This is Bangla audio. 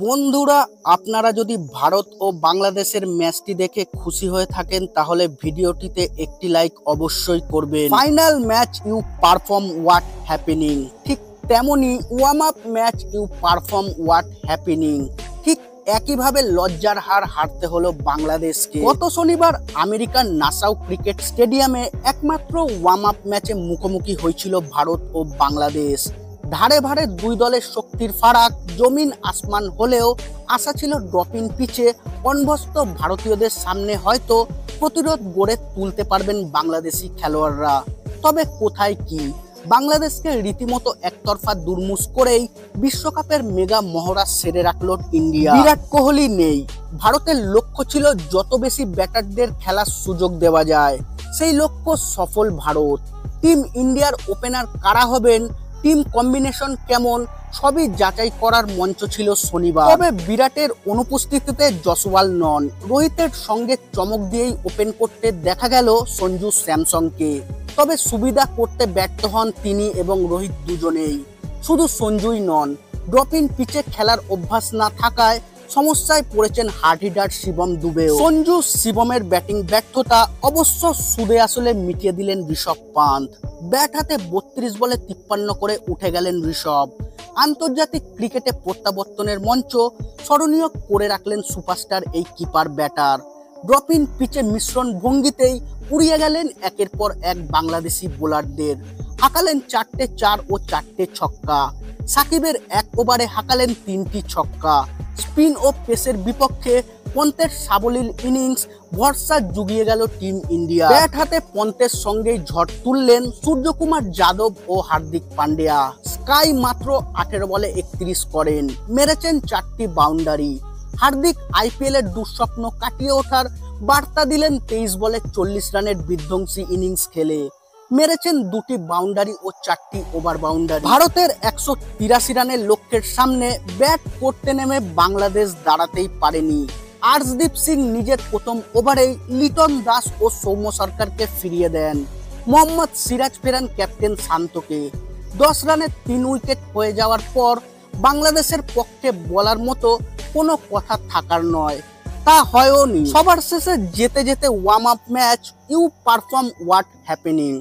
বন্ধুরা, আপনারা যদি ভারত ও বাংলাদেশের ম্যাচটি দেখে খুশি হয়ে থাকেন তাহলে ভিডিওটিতে একটি লাইক অবশ্যই করবেন। Final match you perform what happening, ঠিক তেমনি warm up match you perform what happening. ঠিক একইভাবে লজ্জার হার হারতে হলো বাংলাদেশকে। গত শনিবার আমেরিকার নাসাউ ক্রিকেট স্টেডিয়ামে একমাত্র ওয়ার্ম আপ ম্যাচে মুখোমুখি হয়েছিল ভারত ও বাংলাদেশ। ধারে ভারে দুই দলের শক্তির ফারাক জমিন আসমান হলেও আশা ছিল ড্রপিং পিচে অনভ্যস্ত ভারতীয়দের সামনে হয়তো প্রতিরোধ গড়ে তুলতে পারবেন বাংলাদেশি খেলোয়াড়রা। তবে কোথায় কি, বাংলাদেশকে রীতিমতো একতরফা দুর্মুষ করেই বিশ্বকাপের মেগা মহড়া সেরে রাখল ইন্ডিয়া। বিরাট কোহলি নেই, ভারতের লক্ষ্য ছিল যত বেশি ব্যাটারদের খেলার সুযোগ দেওয়া যায়, সেই লক্ষ্য সফল ভারত। টিম ইন্ডিয়ার ওপেনার কারা হবেন, টিম কম্বিনেশন কেমন, সবই যাচাই করার মঞ্চ ছিল শনিবার। তবে বিরাটের অনুপস্থিতিতে জসওয়াল নন, রোহিতের সঙ্গে চমক দিয়েই ওপেন করতে দেখা গেল সঞ্জু স্যামসনকে। তবে সুবিধা করতে ব্যর্থ হন তিনি এবং রোহিত দুজনেই। শুধু সঞ্জুই নন, ড্রপিং পিচে খেলার অভ্যাস না থাকায় সমস্যায় পড়েছেন হার্ড হিটার শিবম দুবেও। সঞ্জু শিবমের ব্যাটিং ব্যর্থতা অবশ্য সুদে আসলে মিটিয়ে দিলেন ঋষভ পান্থ। ব্যাট হাতে 32 বলে 53 করে উঠে গেলেন ঋষভ। আন্তর্জাতিক ক্রিকেটে প্রত্যাবর্তনের মঞ্চ স্মরণীয় করে রাখলেন সুপারস্টার এই কিপার ব্যাটার। ড্রপিং পিচে মিশ্রণ ভঙ্গিতেই উড়িয়ে গেলেন একের পর এক বাংলাদেশি বোলারদের। হাঁকালেন 4টে 4 ও 4টে ছক্কা। সাকিবের এক ওভারে হাঁকালেন 3টি ছক্কা। স্পিন ও পেসের বিপক্ষে পন্তের সাবলীল ইনিংস ভরসা জুগিয়ে গেল টিম ইন্ডিয়া। ব্যাট হাতে পন্তের সঙ্গেই ঝড় তুললেন সূর্যকুমার যাদব ও হার্দিক পান্ডিয়া। স্কাই মাত্র 18 বলে 31 করেন, মেরেছেন 4টি বাউন্ডারি। হার্দিক আইপিএল এর দুঃস্বপ্ন কাটিয়ে ওঠার বার্তা দিলেন 23 বলে 40 রানের বিধ্বংসী ইনিংস খেলে। মেরেছেন 2টি বাউন্ডারি ও 4টি ওভার বাউন্ডারি। ভারতের 183 রানের লক্ষ্যের সামনে ব্যাট করতে নেমে বাংলাদেশ দাঁড়াতেই পারেনি। আর্শদীপ সিং নিজের প্রথম ওভারেই লিটন দাস ও সৌম্য সরকারকে ফিরিয়ে দেন। মোহাম্মদ সিরাজ ফেরান ক্যাপ্টেন শান্তকে। 10 রানে 3 উইকেট হয়ে যাওয়ার পর বাংলাদেশের পক্ষে বলার মতো কোনো কথা থাকার নয়, তা হয়ওনি। সবার শেষে যেতে যেতে warm up match you perform what happening.